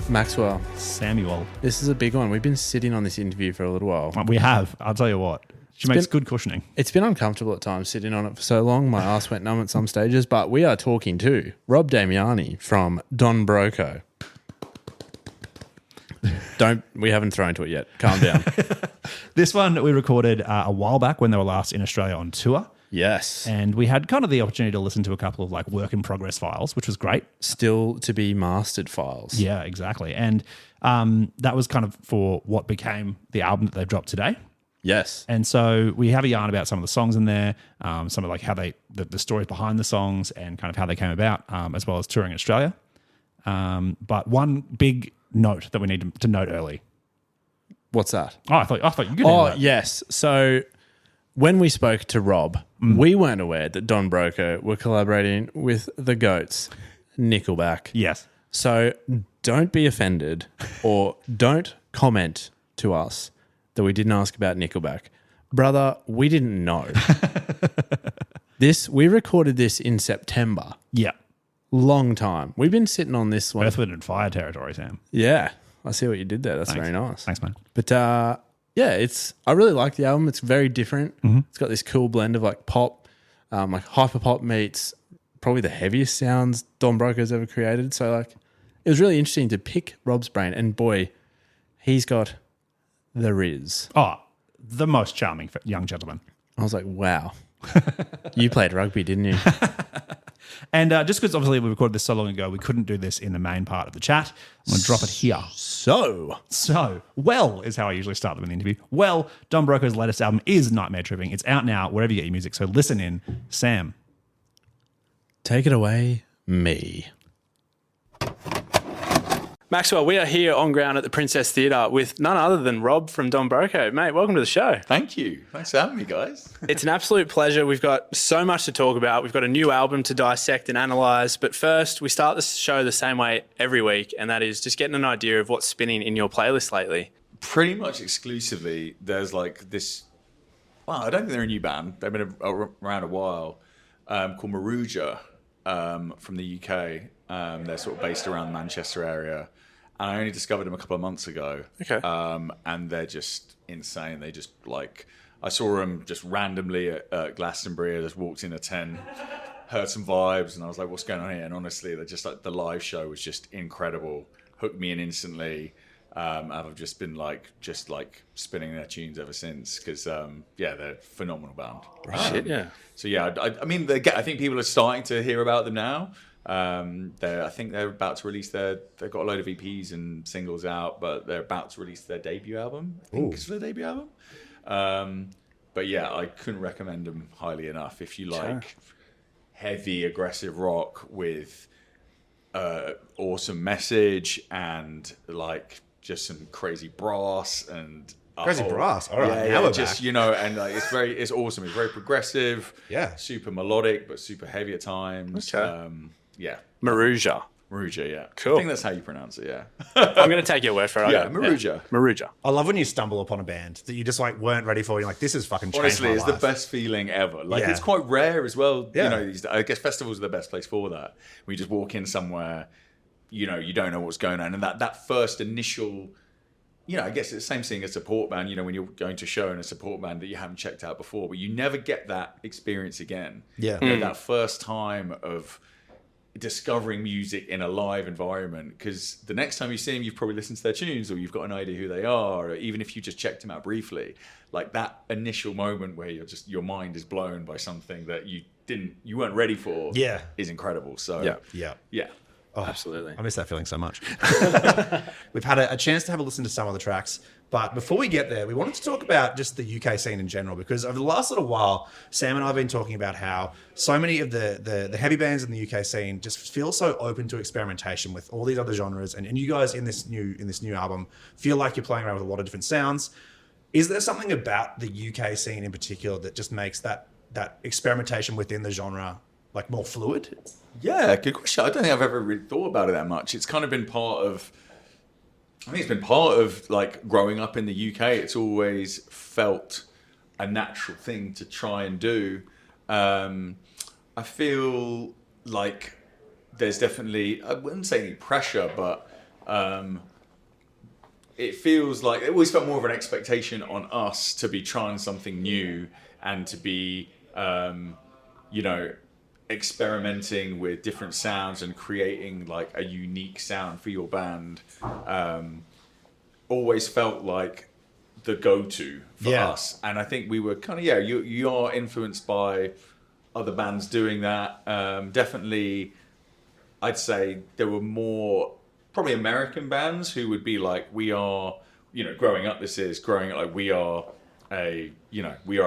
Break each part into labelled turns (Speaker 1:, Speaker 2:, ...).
Speaker 1: Maxwell,
Speaker 2: Samuel.
Speaker 1: this is a big one. We've been sitting on this interview for a little while.
Speaker 2: We have. I'll tell you what. She makes good cushioning.
Speaker 1: It's been uncomfortable at times sitting on it for so long. My ass went numb at some stages, but we are talking to Rob Damiani from Don Broco. We haven't thrown to it yet. Calm down.
Speaker 2: This one we recorded a while back when they were last in Australia on tour.
Speaker 1: Yes.
Speaker 2: And we had kind of the opportunity to listen to a couple of like work in progress files, which was great.
Speaker 1: Still to be mastered files.
Speaker 2: Yeah, exactly. And that was kind of for what became the album that they've dropped today.
Speaker 1: Yes.
Speaker 2: And so we have a yarn about some of the songs in there, some of like how the stories behind the songs and kind of how they came about, as well as touring in Australia. But one big note that we need to note early.
Speaker 1: What's that?
Speaker 2: Oh, I thought you could.
Speaker 1: Oh, yes. So when we spoke to Rob, we weren't aware that Don Broco were collaborating with the GOATs, Nickelback.
Speaker 2: Yes.
Speaker 1: So don't be offended or don't comment to us that we didn't ask about Nickelback. Brother, we didn't know. We recorded this in September.
Speaker 2: Yeah.
Speaker 1: Long time. We've been sitting on this one.
Speaker 2: Earth, Wind and Fire territory, Sam.
Speaker 1: Yeah. I see what you did there. That's
Speaker 2: Thanks.
Speaker 1: very nice.
Speaker 2: Thanks, man.
Speaker 1: But yeah, I really like the album. It's very different.
Speaker 2: Mm-hmm.
Speaker 1: It's got this cool blend of like pop, like hyper pop meets probably the heaviest sounds Don Broco's ever created. So like, it was really interesting to pick Rob's brain, and boy, he's got the riz.
Speaker 2: Oh, the most charming young gentleman.
Speaker 1: I was like, wow, you played rugby, didn't you?
Speaker 2: And just because obviously we recorded this so long ago, we couldn't do this in the main part of the chat. I'm going to drop it here. So, well is how I usually start them in the interview. Well, Don Broco's latest album is Nightmare Tripping. It's out now wherever you get your music. So listen in. Sam.
Speaker 1: Take it away, me. Maxwell, we are here on ground at the Princess Theatre with none other than Rob from Don Broco. Mate, welcome to the show.
Speaker 3: Thank you. Thanks for having me, guys.
Speaker 1: It's an absolute pleasure. We've got so much to talk about. We've got a new album to dissect and analyse. But first, we start the show the same way every week, and that is just getting an idea of what's spinning in your playlist lately.
Speaker 3: Pretty much exclusively, there's like this... Well, I don't think they're a new band. They've been around a while, called Maruja from the UK. They're sort of based around the Manchester area. And I only discovered them a couple of months ago.
Speaker 1: Okay.
Speaker 3: And they're just insane. They just like... I saw them just randomly at Glastonbury. I just walked in a tent, heard some vibes, and I was like, what's going on here? And honestly, they're just like, the live show was just incredible. Hooked me in instantly. And I've just been just spinning their tunes ever since. Because, yeah, they're a phenomenal band.
Speaker 1: Shit, yeah.
Speaker 3: So, yeah, I mean, I think people are starting to hear about them now. I think they're about to release they've got a load of EPs and singles out, but they're about to release their debut album. I think it's their debut album. But yeah, I couldn't recommend them highly enough. If you like heavy, aggressive rock with awesome message and like just some crazy brass and
Speaker 4: brass. All right,
Speaker 3: yeah, just back. And like it's awesome. It's very progressive.
Speaker 4: Yeah,
Speaker 3: super melodic, but super heavy at times.
Speaker 1: Okay.
Speaker 3: Yeah.
Speaker 1: Maruja,
Speaker 3: yeah.
Speaker 1: Cool.
Speaker 3: I think that's how you pronounce it, yeah.
Speaker 1: I'm going to take your word for it.
Speaker 3: Yeah, Maruja.
Speaker 1: Maruja.
Speaker 4: I love when you stumble upon a band that you just like weren't ready for. You're like, this is fucking changed
Speaker 3: Honestly,
Speaker 4: my
Speaker 3: it's
Speaker 4: life.
Speaker 3: the best feeling ever. Like,
Speaker 4: Yeah.
Speaker 3: it's quite rare as well.
Speaker 4: Yeah.
Speaker 3: I guess festivals are the best place for that. When you just walk in somewhere, you don't know what's going on. And that first initial... I guess it's the same thing as a support band, when you're going to a show in a support band that you haven't checked out before, but you never get that experience again.
Speaker 4: Yeah.
Speaker 3: That first time of discovering music in a live environment, because the next time you see them, you've probably listened to their tunes or you've got an idea who they are, or even if you just checked them out briefly, like that initial moment where your mind is blown by something that you weren't ready for is incredible. So yeah.
Speaker 4: Oh,
Speaker 1: absolutely.
Speaker 4: I miss that feeling so much. We've had a chance to have a listen to some of the tracks, but before we get there, we wanted to talk about just the UK scene in general, because over the last little while, Sam and I have been talking about how so many of the heavy bands in the UK scene just feel so open to experimentation with all these other genres, and you guys in this new album feel like you're playing around with a lot of different sounds. Is there something about the UK scene in particular that just makes that experimentation within the genre like more fluid?
Speaker 3: Yeah, good question. I don't think I've ever really thought about it that much. It's kind of been part of like growing up in the UK. It's always felt a natural thing to try and do. I feel like there's definitely, I wouldn't say any pressure, but it feels like it always felt more of an expectation on us to be trying something new and to be, experimenting with different sounds and creating like a unique sound for your band. Always felt like the go-to for us. And I think we were kind of, you are influenced by other bands doing that. Definitely, I'd say there were more probably American bands who would be like, we are, growing up like we are a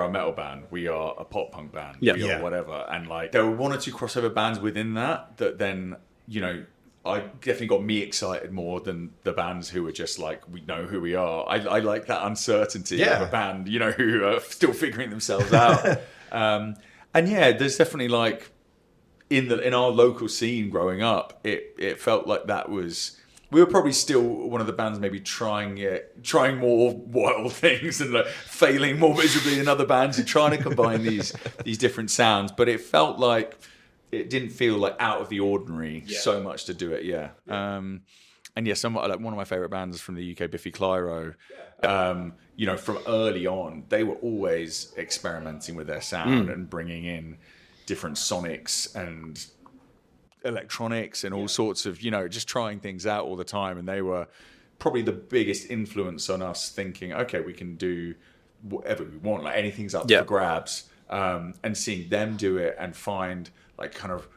Speaker 3: metal band, we are a pop punk band, we are whatever. And like there were one or two crossover bands within that then, I definitely got me excited more than the bands who were just like, we know who we are. I like that uncertainty of a band, who are still figuring themselves out. And there's definitely like in our local scene growing up, it felt like that was, we were probably still one of the bands maybe trying more wild things and like failing more miserably than other bands and trying to combine these different sounds. But it felt like it didn't feel like out of the ordinary so much to do it. Somewhat like one of my favorite bands from the UK, Biffy Clyro. From early on, they were always experimenting with their sound and bringing in different sonics and electronics and all sorts of, just trying things out all the time. And they were probably the biggest influence on us thinking, okay, we can do whatever we want, like anything's up for grabs. And seeing them do it and find like kind of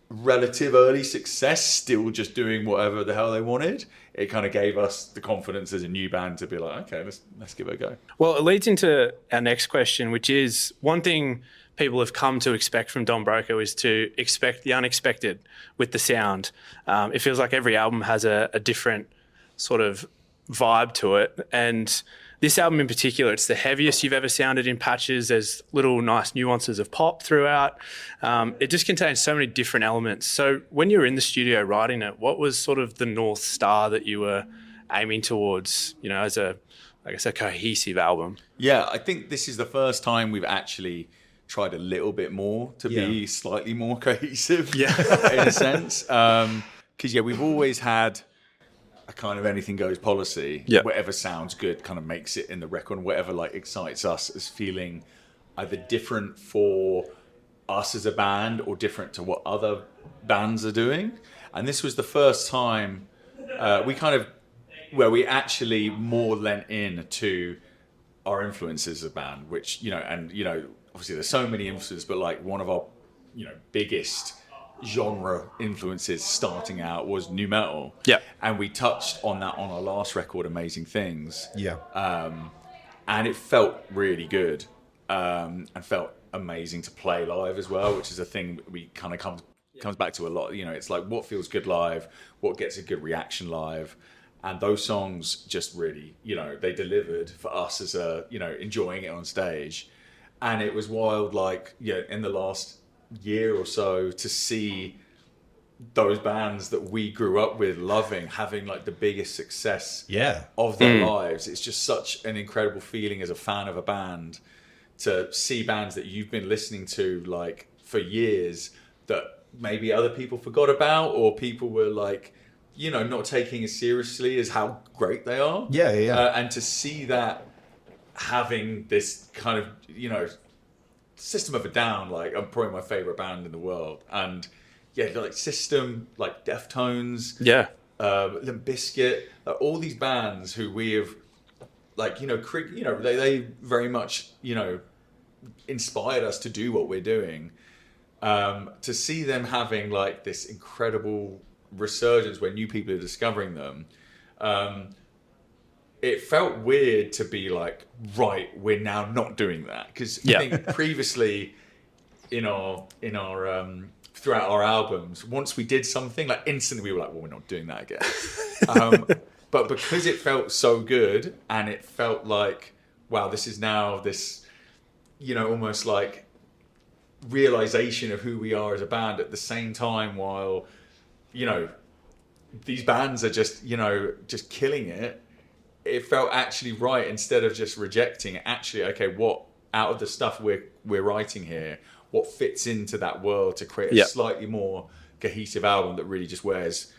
Speaker 3: relative early success, still just doing whatever the hell they wanted, it kind of gave us the confidence as a new band to be like, okay, let's give it a go.
Speaker 5: Well, it leads into our next question, which is one thing people have come to expect from Don Broco is to expect the unexpected with the sound. It feels like every album has a different sort of vibe to it. And this album in particular, it's the heaviest you've ever sounded in patches. There's little nice nuances of pop throughout. It just contains so many different elements. So when you were in the studio writing it, what was sort of the North Star that you were aiming towards, as a cohesive album?
Speaker 3: Yeah, I think this is the first time we've actually tried a little bit more to be slightly more cohesive in a sense. Because, we've always had a kind of anything goes policy. Whatever sounds good kind of makes it in the record. Whatever like excites us as feeling either different for us as a band or different to what other bands are doing. And this was the first time where we actually more lent in to our influences as a band, which, obviously there's so many influences, but like one of our, biggest genre influences starting out was nu metal. And we touched on that on our last record, Amazing Things. And it felt really good. And felt amazing to play live as well, which is a thing we kind of comes back to a lot. It's like what feels good live, what gets a good reaction live. And those songs just really, they delivered for us as enjoying it on stage. And it was wild, in the last year or so, to see those bands that we grew up with loving, having like the biggest success of their lives. It's just such an incredible feeling as a fan of a band to see bands that you've been listening to like for years that maybe other people forgot about, or people were like, not taking as seriously as how great they are. And to see that having this kind of, System of a Down, like I'm probably my favorite band in the world. And like System, like Deftones, Limp Bizkit, like all these bands who we have, like, they very much, inspired us to do what we're doing. To see them having like this incredible resurgence where new people are discovering them, it felt weird to be like, right, we're now not doing that, because I think previously in our throughout our albums, once we did something, like instantly we were like, well, we're not doing that again. But because it felt so good and it felt like, wow, this is now this, almost like realization of who we are as a band at the same time, while these bands are just just killing it. It felt actually right, instead of just rejecting it. Actually, okay, what out of the stuff we're writing here, what fits into that world to create a slightly more cohesive album that really just wears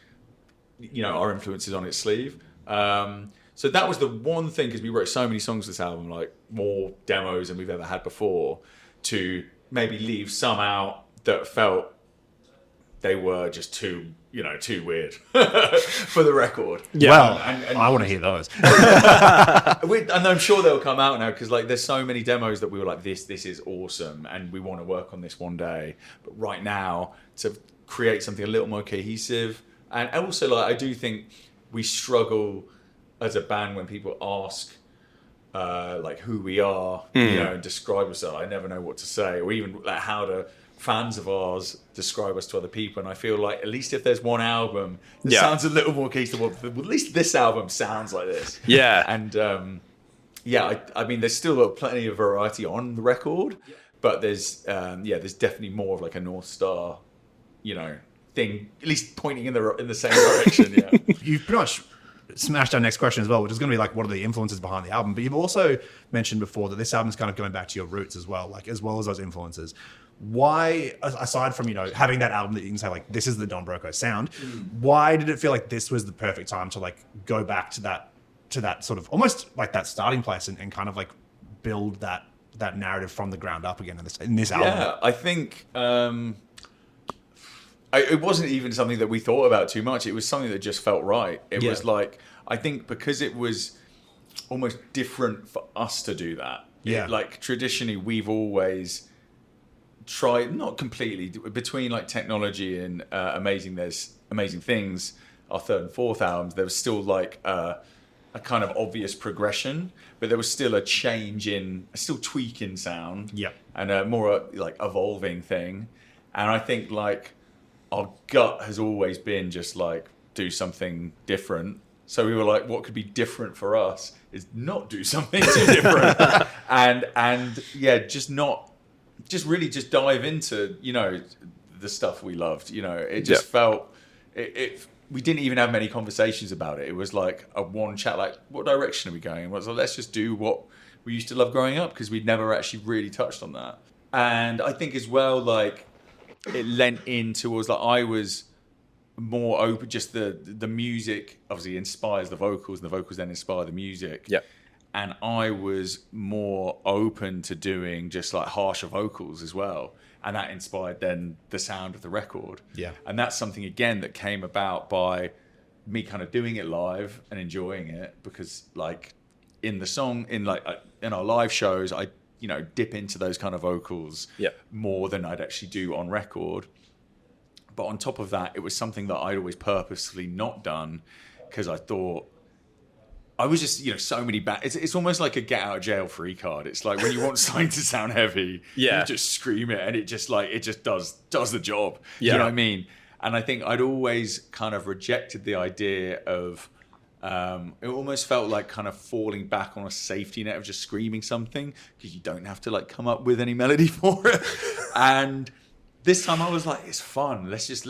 Speaker 3: our influences on its sleeve. So that was the one thing, because we wrote so many songs this album, like more demos than we've ever had before, to maybe leave some out that felt they were just too weird for the record.
Speaker 2: Yeah. Well, and I want to hear those.
Speaker 3: And I'm sure they'll come out now, because like there's so many demos that we were like, this is awesome, and we want to work on this one day. But right now, to create something a little more cohesive, and also like I do think we struggle as a band when people ask like who we are, and describe us. I never know what to say, or even like how to fans of ours describe us to other people. And I feel like at least if there's one album that sounds a little more cohesive, well, at least this album sounds like this.
Speaker 5: Yeah.
Speaker 3: And I mean, there's still plenty of variety on the record, but there's definitely more of like a North Star, thing, at least pointing in the same direction. Yeah.
Speaker 4: You've pretty much smashed our next question as well, which is going to be like, what are the influences behind the album? But you've also mentioned before that this album's kind of going back to your roots as well, like as well as those influences. Why, aside from having that album that you can say like this is the Don Broco sound, why did it feel like this was the perfect time to like go back to that sort of almost like that starting place and kind of like build that narrative from the ground up again in this album?
Speaker 3: Yeah, I think it wasn't even something that we thought about too much. It was something that just felt right. It was like, I think because it was almost different for us to do that.
Speaker 4: Yeah.
Speaker 3: Like traditionally, we've always tried, not completely, between like technology and Amazing Things, our third and fourth albums, there was still like a kind of obvious progression, but there was still a change still tweak in sound.
Speaker 4: Yeah.
Speaker 3: And a more like evolving thing. And I think like our gut has always been just like do something different. So we were like, what could be different for us is not do something too different. and just really dive into, the stuff we loved. It just felt we didn't even have many conversations about it. It was like a one chat, like, what direction are we going? Well, so let's just do what we used to love growing up, because we'd never actually really touched on that. And I think as well, like, it lent in towards like I was more open. Just the music obviously inspires the vocals, and the vocals then inspire the music.
Speaker 5: Yeah.
Speaker 3: And I was more open to doing just like harsher vocals as well, and that inspired then the sound of the record.
Speaker 4: Yeah.
Speaker 3: And that's something again that came about by me kind of doing it live and enjoying it, because like in the song, in our live shows, I dip into those kind of vocals more than I'd actually do on record. But on top of that, it was something that I'd always purposefully not done, because I thought I was just, so many it's almost like a get out of jail free card. It's like when you want something to sound heavy, you just scream it, and it just does the job.
Speaker 5: Yeah.
Speaker 3: You know what I mean? And I think I'd always kind of rejected the idea of it almost felt like kind of falling back on a safety net of just screaming something, because you don't have to like come up with any melody for it. And this time I was like, it's fun. I just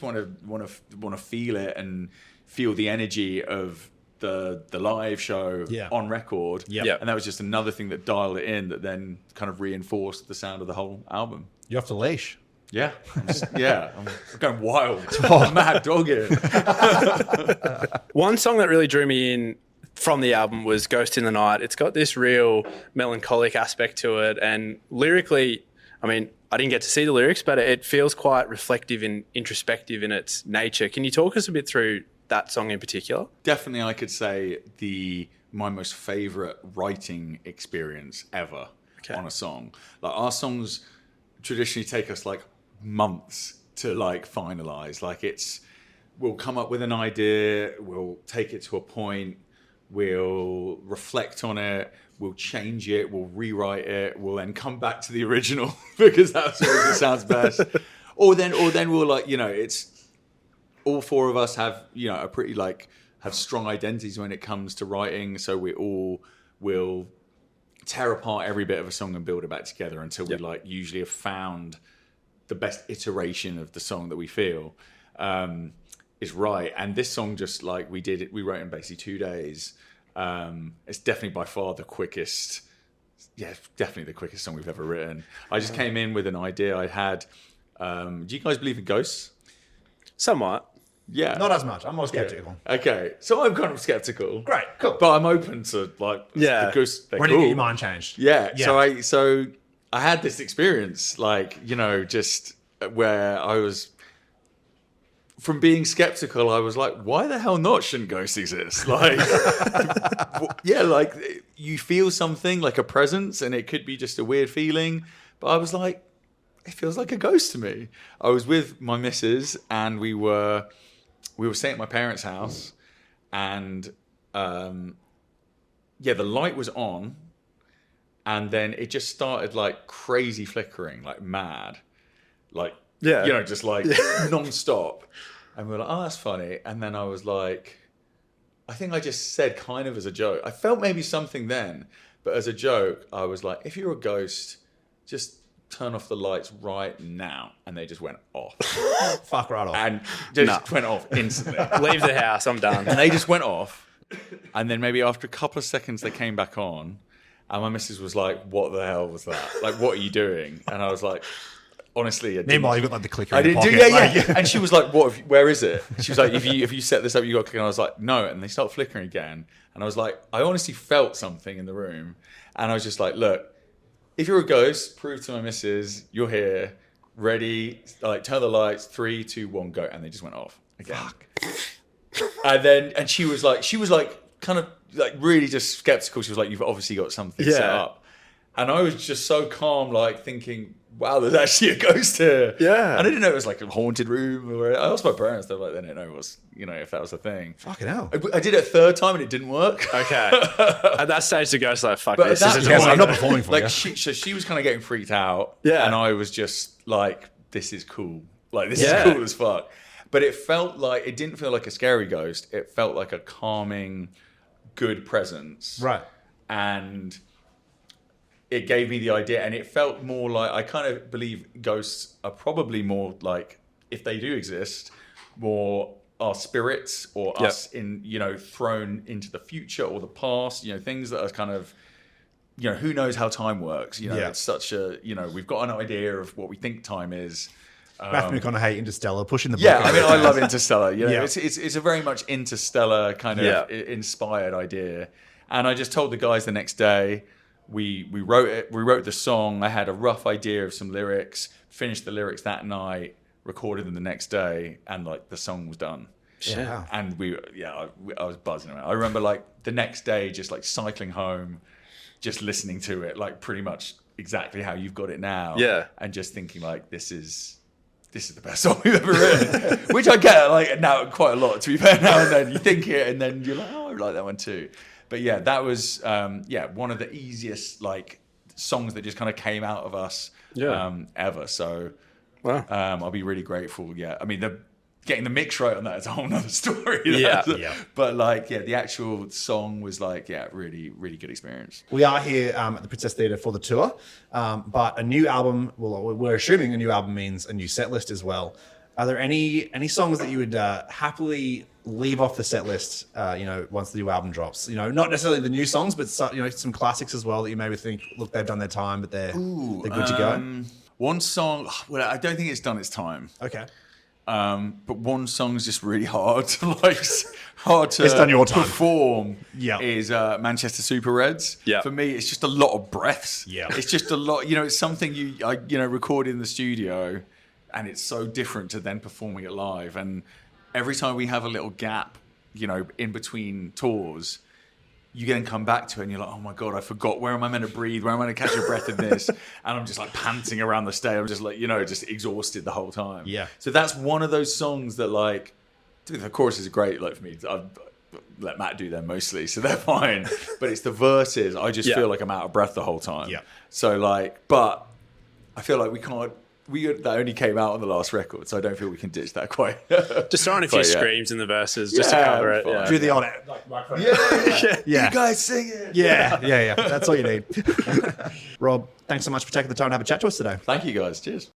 Speaker 3: want to feel it and feel the energy of the live show on record.
Speaker 4: Yeah.
Speaker 3: And that was just another thing that dialed it in, that then kind of reinforced the sound of the whole album.
Speaker 4: You're off the leash.
Speaker 3: Yeah, I'm going wild. I'm mad dog here.
Speaker 5: One song that really drew me in from the album was Ghost in the Night. It's got this real melancholic aspect to it, and lyrically, I mean, I didn't get to see the lyrics, but it feels quite reflective and introspective in its nature. Can you talk us a bit through that song in particular?
Speaker 3: Definitely, I could say my most favourite writing experience ever on a song. Like, our songs traditionally take us like months to like finalize. Like, we'll come up with an idea, we'll take it to a point, we'll reflect on it, we'll change it, we'll rewrite it, we'll then come back to the original because that's what sounds best. Or then we'll like, it's all four of us have, a pretty like have strong identities when it comes to writing. So we all will tear apart every bit of a song and build it back together until we like usually have found the best iteration of the song that we feel is right. And this song, just like we wrote in basically 2 days. It's definitely by far the quickest. Yeah, definitely the quickest song we've ever written. I just came in with an idea I had. Do you guys believe in ghosts?
Speaker 5: Somewhat.
Speaker 3: Yeah.
Speaker 4: Not as much. I'm more skeptical.
Speaker 3: Okay, so I'm kind of skeptical.
Speaker 4: Great, cool.
Speaker 3: But I'm open to
Speaker 5: Yeah.
Speaker 3: the ghosts. They're
Speaker 4: When
Speaker 3: cool.
Speaker 4: you get your mind changed.
Speaker 3: Yeah.
Speaker 4: Yeah.
Speaker 3: So I had this experience, just where I was, from being skeptical, I was like, why the hell not? Shouldn't ghosts exist? You feel something like a presence, and it could be just a weird feeling. But I was like, it feels like a ghost to me. I was with my missus, and we were staying at my parents' house, and the light was on, and then it just started like crazy flickering, like mad, just like non-stop. And we were like, oh, that's funny. And then I was like, I think I just said kind of as a joke. I felt maybe something then, but as a joke, I was like, if you're a ghost, just turn off the lights right now. And they just went off.
Speaker 4: Fuck right off.
Speaker 3: And just went off instantly.
Speaker 5: Leave the house. I'm done.
Speaker 3: And they just went off. And then maybe after a couple of seconds, they came back on. And my missus was like, what the hell was that? Like, what are you doing? And I was like, honestly,
Speaker 4: Meanwhile, you got like the clicker.
Speaker 3: I
Speaker 4: in your
Speaker 3: didn't do,
Speaker 4: pocket.
Speaker 3: yeah. And she was like, "What? Where is it?" She was like, "If you set this up, you got to click." And I was like, "No." And they start flickering again. And I was like, I honestly felt something in the room. And I was just like, "Look, if you're a ghost, prove to my missus you're here, ready. Like, turn the lights. 3, 2, 1, go." And they just went off again. Fuck. And she was like, kind of like really just skeptical. She was like, "You've obviously got something set up." And I was just so calm, like thinking, wow, there's actually a ghost here.
Speaker 5: Yeah.
Speaker 3: And I didn't know it was like a haunted room. Or I asked my parents, they didn't know it was, if that was a thing.
Speaker 4: Fucking hell.
Speaker 3: I did it a third time and it didn't work.
Speaker 5: Okay. At that stage, the ghost like, fuck
Speaker 3: But
Speaker 5: this.
Speaker 3: at
Speaker 5: This
Speaker 3: that
Speaker 5: is
Speaker 3: point,
Speaker 4: I'm not performing for
Speaker 3: like
Speaker 4: you.
Speaker 3: she was kind of getting freaked out.
Speaker 5: Yeah.
Speaker 3: And I was just like, this is cool. Like, this is
Speaker 5: Yeah.
Speaker 3: cool as fuck. But it didn't feel like a scary ghost. It felt like a calming, good presence.
Speaker 4: Right.
Speaker 3: And it gave me the idea, and it felt more like, I kind of believe ghosts are probably more like, if they do exist, more our spirits or us in, thrown into the future or the past, things that are kind of, who knows how time works. It's such a, we've got an idea of what we think time is.
Speaker 4: Matthew McConaughey, Interstellar, pushing the book.
Speaker 3: Yeah, I mean, I love Interstellar.
Speaker 4: Yeah.
Speaker 3: It's a very much Interstellar kind of inspired idea. And I just told the guys the next day, we wrote it. We wrote the song. I had a rough idea of some lyrics. Finished the lyrics that night. Recorded them the next day, and like the song was done.
Speaker 4: Yeah.
Speaker 3: And I was buzzing around. I remember like the next day, just like cycling home, just listening to it, like pretty much exactly how you've got it now.
Speaker 5: Yeah.
Speaker 3: And just thinking like, this is the best song we've ever written. Which I get like now quite a lot, to be fair. Now and then you think it, and then you're like, oh, I like that one too. But yeah, that was one of the easiest like songs that just kind of came out of us ever. So
Speaker 5: Wow.
Speaker 3: I'll be really grateful. Yeah, I mean getting the mix right on that is a whole nother story.
Speaker 5: Yeah.
Speaker 3: But like, the actual song was like, really, really good experience.
Speaker 4: We are here at the Princess Theatre for the tour, but a new album, well, we're assuming a new album means a new set list as well. Are there any songs that you would happily leave off the set list, once the new album drops? Not necessarily the new songs, but some classics as well that you maybe think, look, they've done their time, but they're good to go.
Speaker 3: One song, well, I don't think it's done its time.
Speaker 4: Okay.
Speaker 3: But one song's just really hard to
Speaker 4: It's done your time.
Speaker 3: perform.
Speaker 4: Yeah.
Speaker 3: Is Manchester Super Reds.
Speaker 5: Yeah.
Speaker 3: For me, it's just a lot of breaths.
Speaker 4: Yeah.
Speaker 3: It's just a lot. It's something I record in the studio, and it's so different to then performing it live. And every time we have a little gap, in between tours, you then come back to it and you're like, oh my God, I forgot. Where am I meant to breathe? Where am I going to catch a breath in this? And I'm just like panting around the stage. I'm just like, just exhausted the whole time.
Speaker 4: Yeah.
Speaker 3: So that's one of those songs that like, the choruses are great. Like for me, I've let Matt do them mostly, so they're fine. But it's the verses. I just feel like I'm out of breath the whole time.
Speaker 4: Yeah.
Speaker 3: So like, but I feel like that only came out on the last record, so I don't feel we can ditch that quite.
Speaker 5: Just throwing a few screams in the verses just to
Speaker 3: Yeah,
Speaker 5: cover it.
Speaker 3: fine.
Speaker 5: Yeah.
Speaker 4: Do the odd
Speaker 3: Yeah. You guys sing it.
Speaker 4: Yeah. That's all you need. Rob, thanks so much for taking the time to have a chat to us today.
Speaker 3: Thank you guys. Cheers.